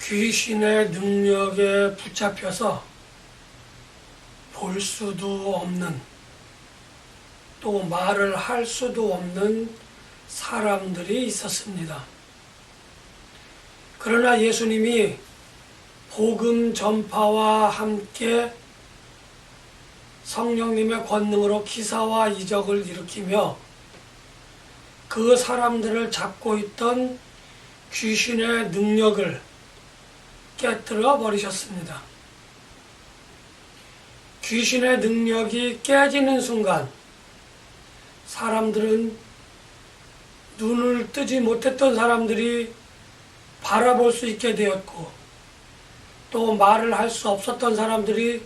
귀신의 능력에 붙잡혀서 볼 수도 없는, 또 말을 할 수도 없는 사람들이 있었습니다. 그러나 예수님이 복음 전파와 함께 성령님의 권능으로 기사와 이적을 일으키며 그 사람들을 잡고 있던 귀신의 능력을 깨뜨려 버리셨습니다. 귀신의 능력이 깨지는 순간 사람들은, 눈을 뜨지 못했던 사람들이 바라볼 수 있게 되었고, 또 말을 할 수 없었던 사람들이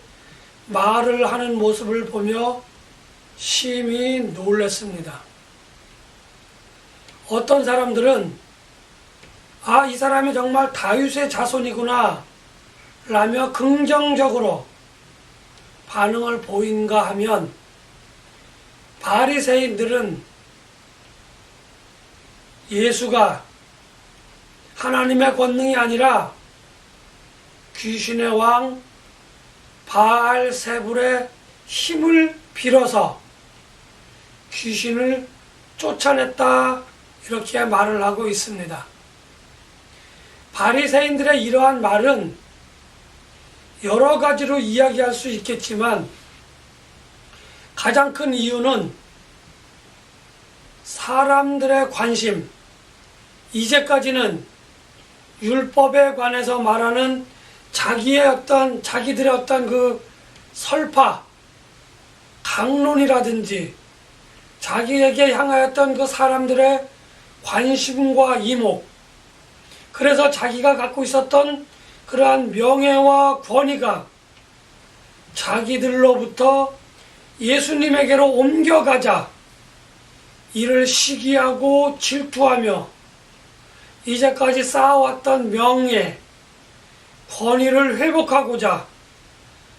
말을 하는 모습을 보며 심히 놀랐습니다. 어떤 사람들은 이 사람이 정말 다윗의 자손이구나 라며 긍정적으로 반응을 보인가 하면, 바리새인들은 예수가 하나님의 권능이 아니라 귀신의 왕 바알세불의 힘을 빌어서 귀신을 쫓아냈다, 이렇게 말을 하고 있습니다. 바리새인들의 이러한 말은 여러 가지로 이야기할 수 있겠지만, 가장 큰 이유는 사람들의 관심, 이제까지는 율법에 관해서 말하는 자기들의 어떤 그 설파, 강론이라든지 자기에게 향하였던 그 사람들의 관심과 이목, 그래서 자기가 갖고 있었던 그러한 명예와 권위가 자기들로부터 예수님에게로 옮겨가자 이를 시기하고 질투하며 이제까지 쌓아왔던 명예, 권위를 회복하고자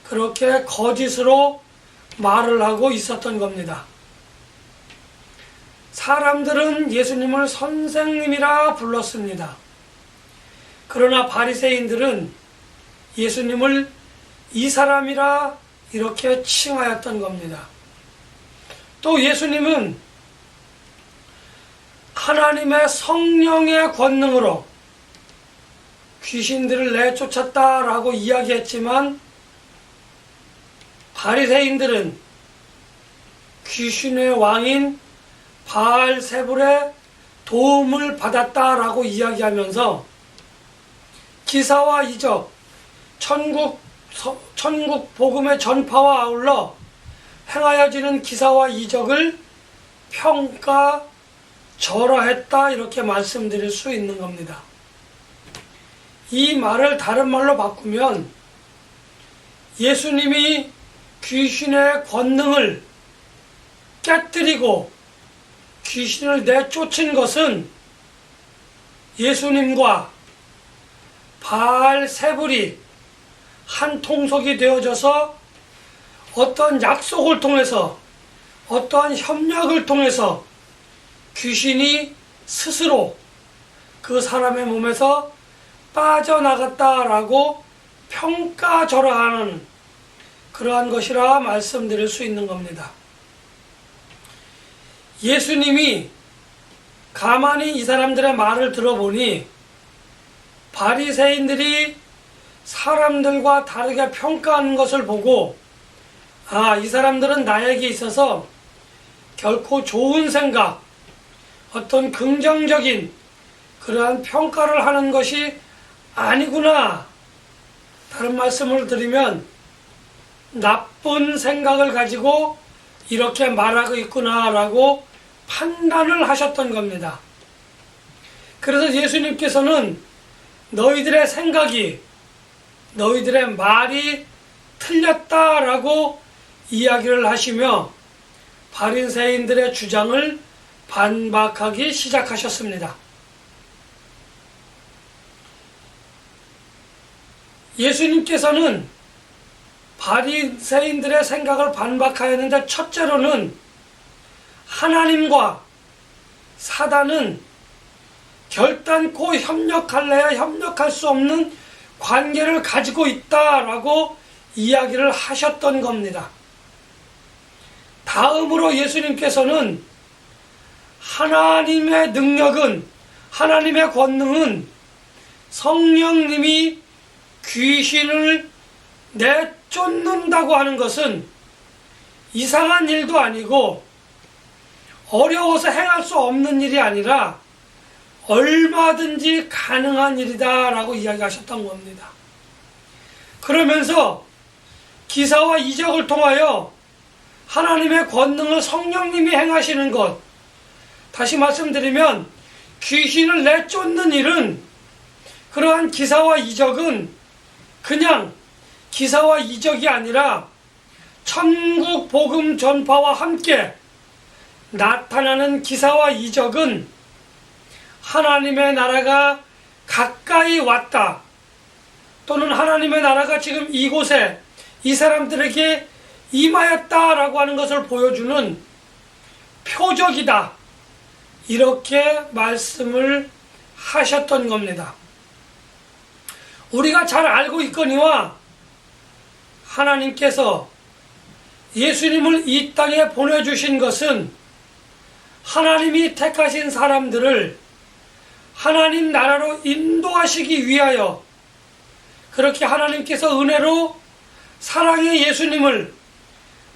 그렇게 거짓으로 말을 하고 있었던 겁니다. 사람들은 예수님을 선생님이라 불렀습니다. 그러나 바리새인들은 예수님을 이 사람이라 이렇게 칭하였던 겁니다. 또 예수님은 하나님의 성령의 권능으로 귀신들을 내쫓았다라고 이야기했지만, 바리새인들은 귀신의 왕인 바알세불의 도움을 받았다라고 이야기하면서 기사와 이적, 천국 복음의 전파와 아울러 행하여지는 기사와 이적을 평가절하했다, 이렇게 말씀드릴 수 있는 겁니다. 이 말을 다른 말로 바꾸면, 예수님이 귀신의 권능을 깨뜨리고 귀신을 내쫓은 것은 예수님과 바알세불이 한 통속이 되어져서 어떤 약속을 통해서, 어떠한 협력을 통해서 귀신이 스스로 그 사람의 몸에서 빠져나갔다라고 평가절하하는 그러한 것이라 말씀드릴 수 있는 겁니다. 예수님이 가만히 이 사람들의 말을 들어보니 바리새인들이 사람들과 다르게 평가하는 것을 보고, 이 사람들은 나에게 있어서 결코 좋은 생각, 어떤 긍정적인 그러한 평가를 하는 것이 아니구나, 다른 말씀을 드리면 나쁜 생각을 가지고 이렇게 말하고 있구나라고 판단을 하셨던 겁니다. 그래서 예수님께서는 너희들의 생각이, 너희들의 말이 틀렸다라고 이야기를 하시며 바리새인들의 주장을 반박하기 시작하셨습니다. 예수님께서는 바리새인들의 생각을 반박하였는데, 첫째로는 하나님과 사단은 결단코 협력할래야 협력할 수 없는 관계를 가지고 있다라고 이야기를 하셨던 겁니다. 다음으로 예수님께서는 하나님의 능력은, 하나님의 권능은 성령님이 귀신을 내쫓는다고 하는 것은 이상한 일도 아니고 어려워서 행할 수 없는 일이 아니라 얼마든지 가능한 일이다 라고 이야기하셨던 겁니다. 그러면서 기사와 이적을 통하여 하나님의 권능을 성령님이 행하시는 것, 다시 말씀드리면 귀신을 내쫓는 일은, 그러한 기사와 이적은 그냥 기사와 이적이 아니라 천국 복음 전파와 함께 나타나는 기사와 이적은 하나님의 나라가 가까이 왔다, 또는 하나님의 나라가 지금 이곳에 이 사람들에게 임하였다라고 하는 것을 보여주는 표적이다, 이렇게 말씀을 하셨던 겁니다. 우리가 잘 알고 있거니와 하나님께서 예수님을 이 땅에 보내주신 것은 하나님이 택하신 사람들을 하나님 나라로 인도하시기 위하여, 그렇게 하나님께서 은혜로 사랑의 예수님을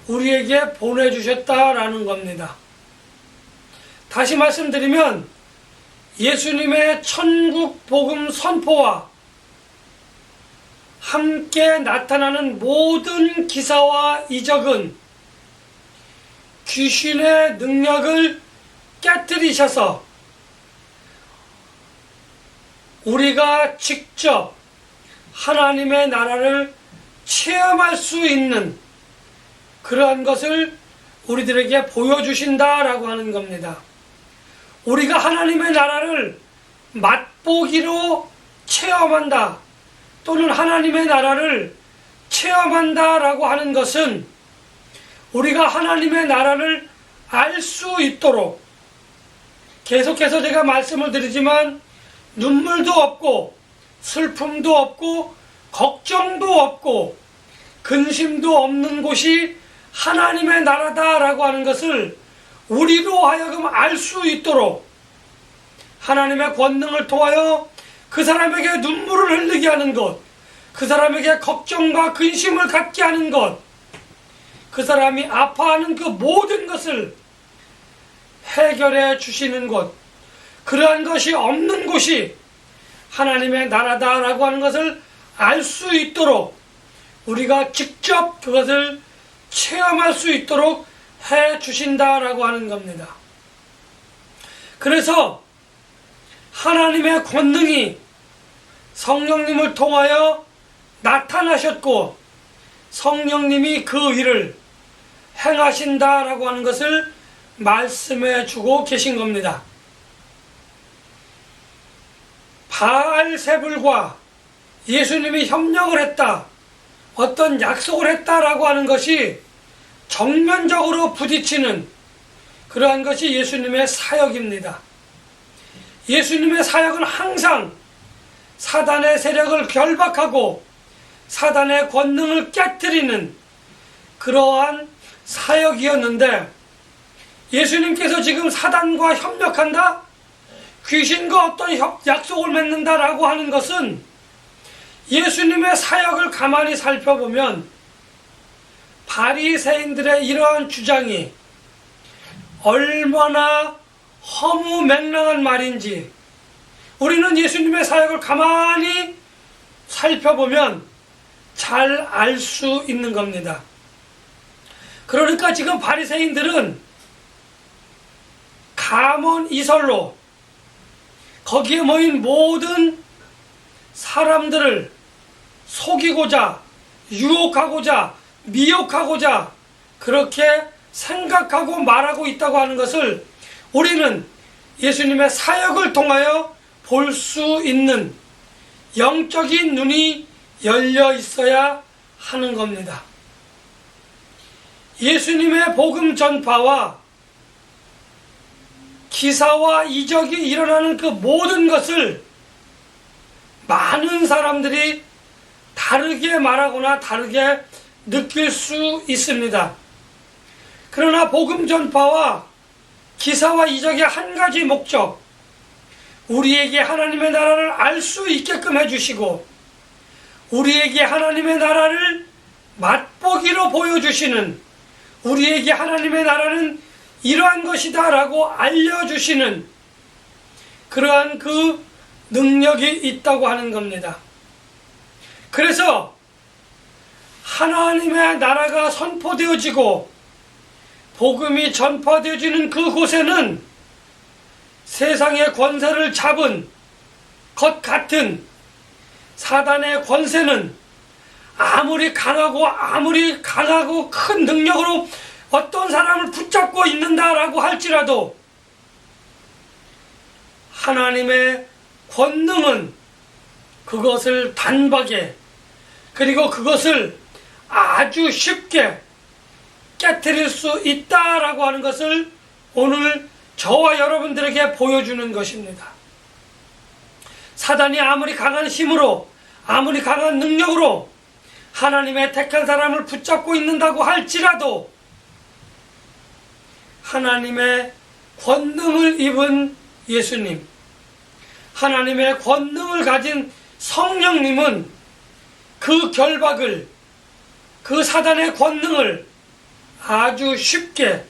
우리에게 보내주셨다라는 겁니다. 다시 말씀드리면 예수님의 천국 복음 선포와 함께 나타나는 모든 기사와 이적은 귀신의 능력을 깨뜨리셔서 우리가 직접 하나님의 나라를 체험할 수 있는 그러한 것을 우리들에게 보여주신다라고 하는 겁니다. 우리가 하나님의 나라를 맛보기로 체험한다, 또는 하나님의 나라를 체험한다라고 하는 것은 우리가 하나님의 나라를 알 수 있도록, 계속해서 제가 말씀을 드리지만 눈물도 없고 슬픔도 없고 걱정도 없고 근심도 없는 곳이 하나님의 나라다라고 하는 것을 우리로 하여금 알 수 있도록 하나님의 권능을 통하여 그 사람에게 눈물을 흘리게 하는 것, 그 사람에게 걱정과 근심을 갖게 하는 것, 그 사람이 아파하는 그 모든 것을 해결해 주시는 것, 그러한 것이 없는 곳이 하나님의 나라다라고 하는 것을 알 수 있도록 우리가 직접 그것을 체험할 수 있도록 해 주신다라고 하는 겁니다. 그래서 하나님의 권능이 성령님을 통하여 나타나셨고 성령님이 그 일을 행하신다라고 하는 것을 말씀해 주고 계신 겁니다. 바알세불과 예수님이 협력을 했다, 어떤 약속을 했다라고 하는 것이 정면적으로 부딪히는 그러한 것이 예수님의 사역입니다. 예수님의 사역은 항상 사단의 세력을 결박하고 사단의 권능을 깨뜨리는 그러한 사역이었는데, 예수님께서 지금 사단과 협력한다, 귀신과 어떤 약속을 맺는다라고 하는 것은 예수님의 사역을 가만히 살펴보면 바리새인들의 이러한 주장이 얼마나 허무맹랑한 말인지 우리는 예수님의 사역을 가만히 살펴보면 잘 알 수 있는 겁니다. 그러니까 지금 바리새인들은 감언 이설로 거기에 모인 모든 사람들을 속이고자, 유혹하고자, 미혹하고자 그렇게 생각하고 말하고 있다고 하는 것을 우리는 예수님의 사역을 통하여 볼 수 있는 영적인 눈이 열려 있어야 하는 겁니다. 예수님의 복음 전파와 기사와 이적이 일어나는 그 모든 것을 많은 사람들이 다르게 말하거나 다르게 느낄 수 있습니다. 그러나 복음 전파와 기사와 이적의 한 가지 목적, 우리에게 하나님의 나라를 알 수 있게끔 해주시고 우리에게 하나님의 나라를 맛보기로 보여주시는, 우리에게 하나님의 나라는 이러한 것이다 라고 알려주시는 그러한 그 능력이 있다고 하는 겁니다. 그래서 하나님의 나라가 선포되어지고 복음이 전파되어지는 그곳에는 세상의 권세를 잡은 것 같은 사단의 권세는 아무리 강하고 큰 능력으로 어떤 사람을 붙잡고 있는다라고 할지라도 하나님의 권능은 그것을 단박에, 그리고 그것을 아주 쉽게 깨트릴 수 있다라고 하는 것을 오늘 저와 여러분들에게 보여주는 것입니다. 사단이 아무리 강한 힘으로, 아무리 강한 능력으로 하나님의 택한 사람을 붙잡고 있는다고 할지라도 하나님의 권능을 입은 예수님, 하나님의 권능을 가진 성령님은 그 결박을, 그 사단의 권능을 아주 쉽게,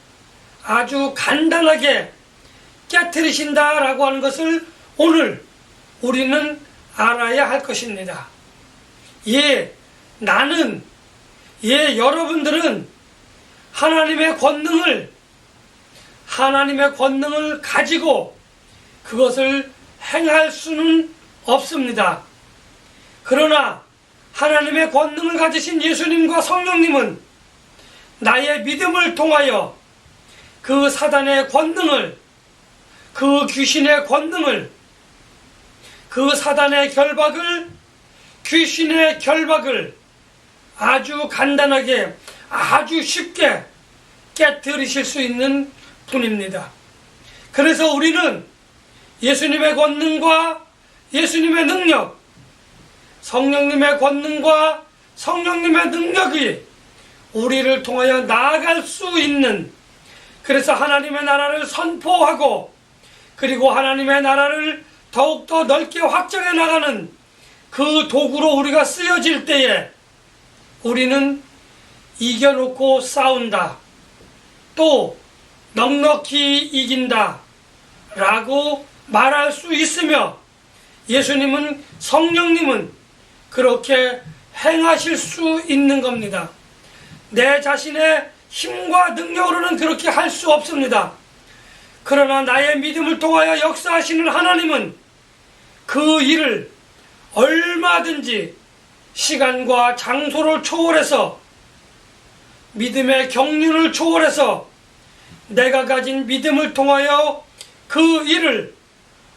아주 간단하게 깨트리신다라고 하는 것을 오늘 우리는 알아야 할 것입니다. 나는, 여러분들은 하나님의 권능을 가지고 그것을 행할 수는 없습니다. 그러나 하나님의 권능을 가지신 예수님과 성령님은 나의 믿음을 통하여 그 사단의 권능을, 그 귀신의 권능을, 그 사단의 결박을, 귀신의 결박을 아주 간단하게, 아주 쉽게 깨뜨리실 수 있는 분입니다. 그래서 우리는 예수님의 권능과 예수님의 능력, 성령님의 권능과 성령님의 능력이 우리를 통하여 나아갈 수 있는, 그래서 하나님의 나라를 선포하고 그리고 하나님의 나라를 더욱더 넓게 확장해 나가는 그 도구로 우리가 쓰여질 때에 우리는 이겨놓고 싸운다, 또 넉넉히 이긴다 라고 말할 수 있으며, 예수님은, 성령님은 그렇게 행하실 수 있는 겁니다. 내 자신의 힘과 능력으로는 그렇게 할 수 없습니다. 그러나 나의 믿음을 통하여 역사하시는 하나님은 그 일을 얼마든지 시간과 장소를 초월해서, 믿음의 경륜을 초월해서 내가 가진 믿음을 통하여 그 일을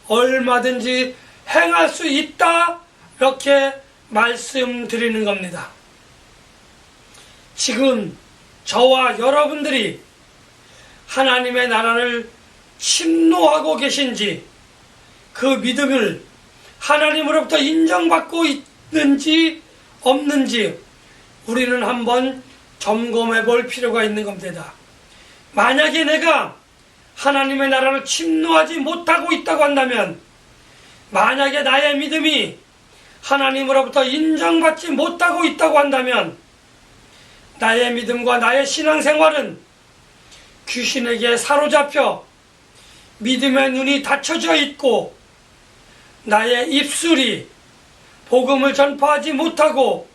얼마든지 행할 수 있다, 이렇게 말씀드리는 겁니다. 지금 저와 여러분들이 하나님의 나라를 침노하고 계신지, 그 믿음을 하나님으로부터 인정받고 있는지 없는지 우리는 한번 점검해 볼 필요가 있는 겁니다. 만약에 내가 하나님의 나라를 침노하지 못하고 있다고 한다면, 만약에 나의 믿음이 하나님으로부터 인정받지 못하고 있다고 한다면, 나의 믿음과 나의 신앙생활은 귀신에게 사로잡혀 믿음의 눈이 닫혀져 있고, 나의 입술이 복음을 전파하지 못하고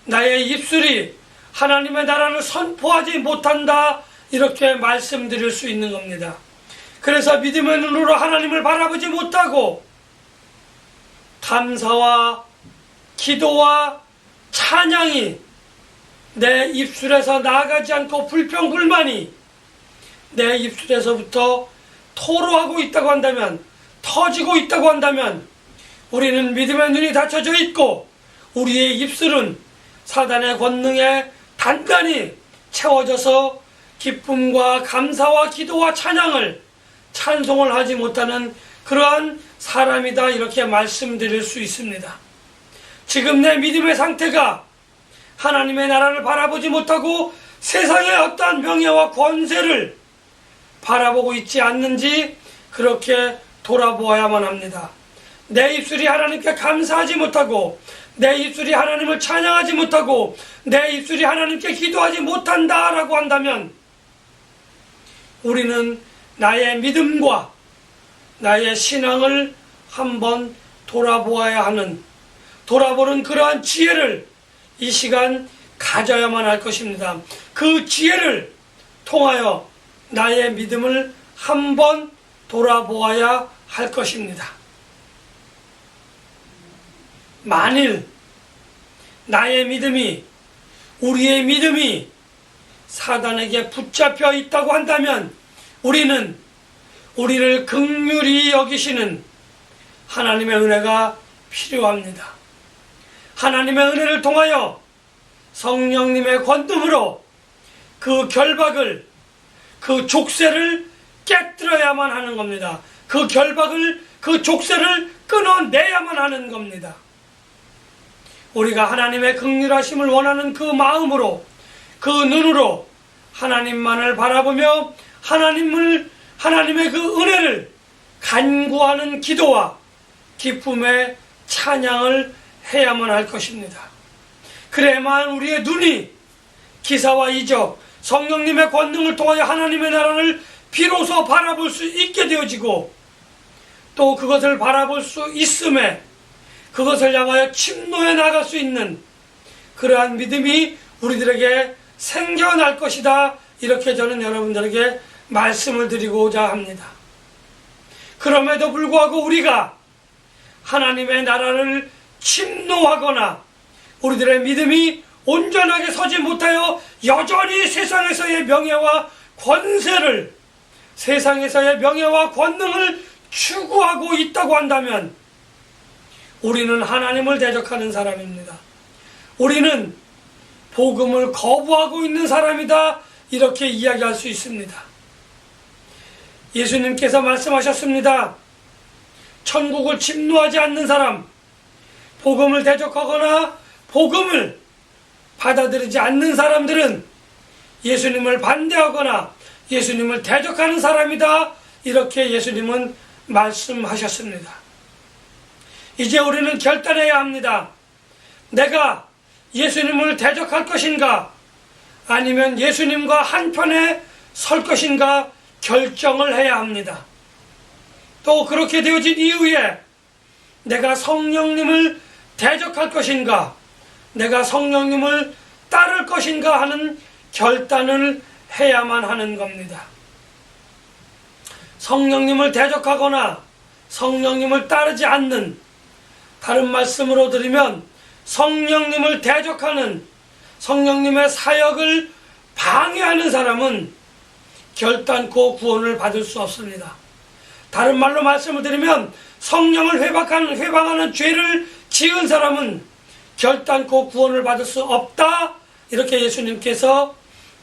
나의 입술이 하나님의 나라를 선포하지 못한다, 이렇게 말씀드릴 수 있는 겁니다. 그래서 믿음의 눈으로 하나님을 바라보지 못하고 감사와 기도와 찬양이 내 입술에서 나아가지 않고 불평불만이 내 입술에서부터 토로하고 있다고 한다면, 터지고 있다고 한다면 우리는 믿음의 눈이 닫혀져 있고 우리의 입술은 사단의 권능에 단단히 채워져서 기쁨과 감사와 기도와 찬송을 하지 못하는 그러한 사람이다, 이렇게 말씀드릴 수 있습니다. 지금 내 믿음의 상태가 하나님의 나라를 바라보지 못하고 세상의 어떠한 명예와 권세를 바라보고 있지 않는지 그렇게 돌아보아야만 합니다. 내 입술이 하나님께 감사하지 못하고 내 입술이 하나님을 찬양하지 못하고 내 입술이 하나님께 기도하지 못한다라고 한다면 우리는 나의 믿음과 나의 신앙을 한번 돌아보아야 하는, 돌아보는 그러한 지혜를 이 시간 가져야만 할 것입니다. 그 지혜를 통하여 나의 믿음을 한번 돌아보아야 할 것입니다. 만일 나의 믿음이, 우리의 믿음이 사단에게 붙잡혀 있다고 한다면 우리는 우리를 긍휼히 여기시는 하나님의 은혜가 필요합니다. 하나님의 은혜를 통하여 성령님의 권능으로 그 결박을, 그 족쇄를 깨뜨려야만 하는 겁니다. 그 결박을, 그 족쇄를 끊어내야만 하는 겁니다. 우리가 하나님의 긍휼하심을 원하는 그 마음으로, 그 눈으로 하나님만을 바라보며 하나님의 그 은혜를 간구하는 기도와 기쁨의 찬양을 해야만 할 것입니다. 그래야만 우리의 눈이 기사와 이적, 성령님의 권능을 통하여 하나님의 나라를 비로소 바라볼 수 있게 되어지고 또 그것을 바라볼 수 있음에 그것을 향하여 침노해 나갈 수 있는 그러한 믿음이 우리들에게 생겨날 것이다. 이렇게 저는 여러분들에게 말씀을 드리고자 합니다. 그럼에도 불구하고 우리가 하나님의 나라를 침노하거나 우리들의 믿음이 온전하게 서지 못하여 여전히 세상에서의 명예와 권세를, 세상에서의 명예와 권능을 추구하고 있다고 한다면 우리는 하나님을 대적하는 사람입니다. 우리는 복음을 거부하고 있는 사람이다. 이렇게 이야기할 수 있습니다. 예수님께서 말씀하셨습니다. 천국을 침노하지 않는 사람, 복음을 대적하거나 복음을 받아들이지 않는 사람들은 예수님을 반대하거나 예수님을 대적하는 사람이다. 이렇게 예수님은 말씀하셨습니다. 이제 우리는 결단해야 합니다. 내가 예수님을 대적할 것인가 아니면 예수님과 한편에 설 것인가 결정을 해야 합니다. 또 그렇게 되어진 이후에 내가 성령님을 대적할 것인가 내가 성령님을 따를 것인가 하는 결단을 해야만 하는 겁니다. 성령님을 대적하거나 성령님을 따르지 않는, 다른 말씀으로 드리면 성령님을 대적하는, 성령님의 사역을 방해하는 사람은 결단코 구원을 받을 수 없습니다. 다른 말로 말씀을 드리면 성령을 회방하는 죄를 지은 사람은 결단코 구원을 받을 수 없다. 이렇게 예수님께서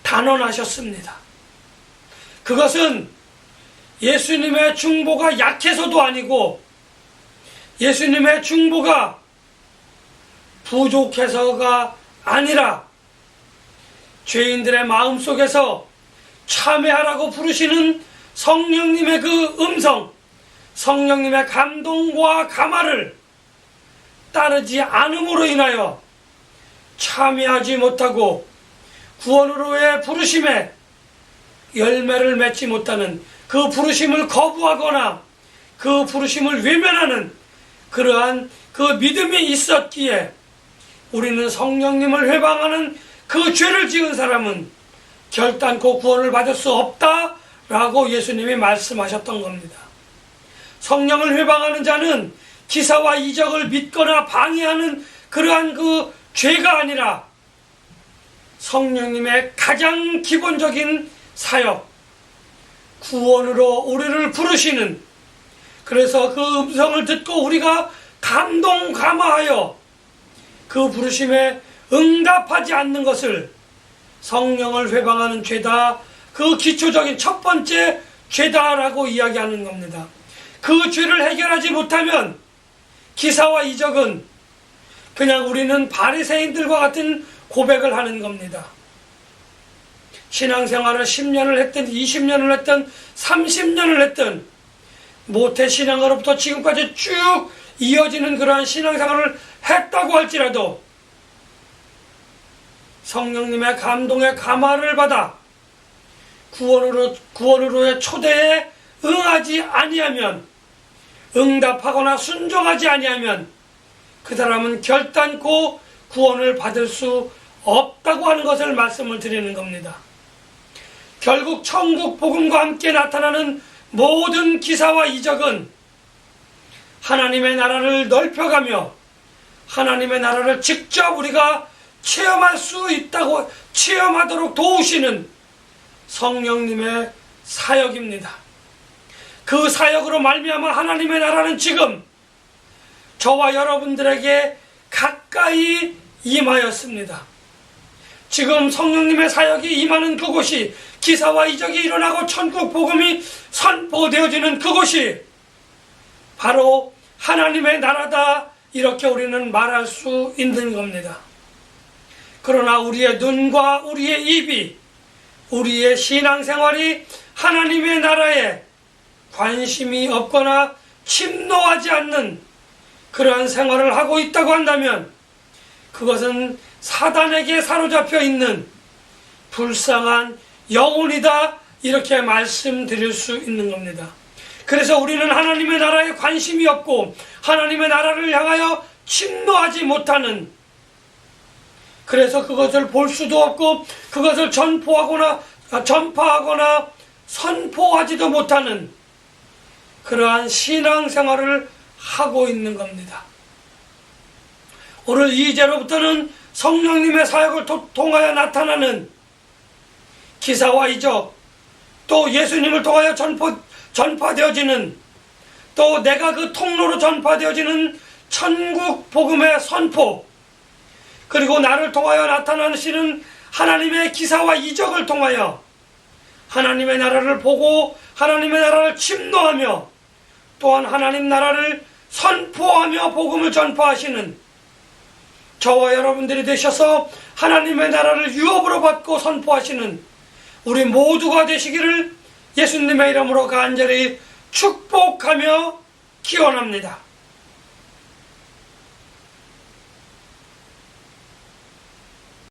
단언하셨습니다. 그것은 예수님의 중보가 약해서도 아니고 예수님의 중보가 부족해서가 아니라 죄인들의 마음속에서 참회하라고 부르시는 성령님의 그 음성, 성령님의 감동과 감화를 따르지 않음으로 인하여 참여하지 못하고 구원으로의 부르심에 열매를 맺지 못하는, 그 부르심을 거부하거나 그 부르심을 외면하는 그러한 그 믿음이 있었기에 우리는 성령님을 회방하는 그 죄를 지은 사람은 결단코 구원을 받을 수 없다라고 예수님이 말씀하셨던 겁니다. 성령을 회방하는 자는 기사와 이적을 믿거나 방해하는 그러한 그 죄가 아니라 성령님의 가장 기본적인 사역, 구원으로 우리를 부르시는, 그래서 그 음성을 듣고 우리가 감동 감화하여 그 부르심에 응답하지 않는 것을 성령을 회방하는 죄다, 그 기초적인 첫 번째 죄다라고 이야기하는 겁니다. 그 죄를 해결하지 못하면 기사와 이적은 그냥 우리는 바리새인들과 같은 고백을 하는 겁니다. 신앙생활을 10년을 했든 20년을 했든 30년을 했든 모태신앙으로부터 지금까지 쭉 이어지는 그러한 신앙생활을 했다고 할지라도 성령님의 감동의 감화를 받아 구원으로의 초대에 응하지 아니하면, 응답하거나 순종하지 아니하면 그 사람은 결단코 구원을 받을 수 없다고 하는 것을 말씀을 드리는 겁니다. 결국 천국 복음과 함께 나타나는 모든 기사와 이적은 하나님의 나라를 넓혀가며 하나님의 나라를 직접 우리가 체험할 수 있다고, 체험하도록 도우시는 성령님의 사역입니다. 그 사역으로 말미암아 하나님의 나라는 지금 저와 여러분들에게 가까이 임하였습니다. 지금 성령님의 사역이 임하는 그곳이, 기사와 이적이 일어나고 천국 복음이 선포되어지는 그곳이 바로 하나님의 나라다, 이렇게 우리는 말할 수 있는 겁니다. 그러나 우리의 눈과 우리의 입이, 우리의 신앙생활이 하나님의 나라에 관심이 없거나 침노하지 않는 그러한 생활을 하고 있다고 한다면 그것은 사단에게 사로잡혀 있는 불쌍한 영혼이다, 이렇게 말씀드릴 수 있는 겁니다. 그래서 우리는 하나님의 나라에 관심이 없고 하나님의 나라를 향하여 침노하지 못하는, 그래서 그것을 볼 수도 없고 그것을 전파하거나 선포하지도 못하는 그러한 신앙생활을 하고 있는 겁니다. 오늘 2제로부터는 성령님의 사역을 통하여 나타나는 기사와 이적, 또 예수님을 통하여 전파되어지는, 또 내가 그 통로로 전파되어지는 천국 복음의 선포, 그리고 나를 통하여 나타나시는 하나님의 기사와 이적을 통하여 하나님의 나라를 보고 하나님의 나라를 침노하며 또한 하나님 나라를 선포하며 복음을 전파하시는 저와 여러분들이 되셔서 하나님의 나라를 유업으로 받고 선포하시는 우리 모두가 되시기를 예수님의 이름으로 간절히 축복하며 기원합니다.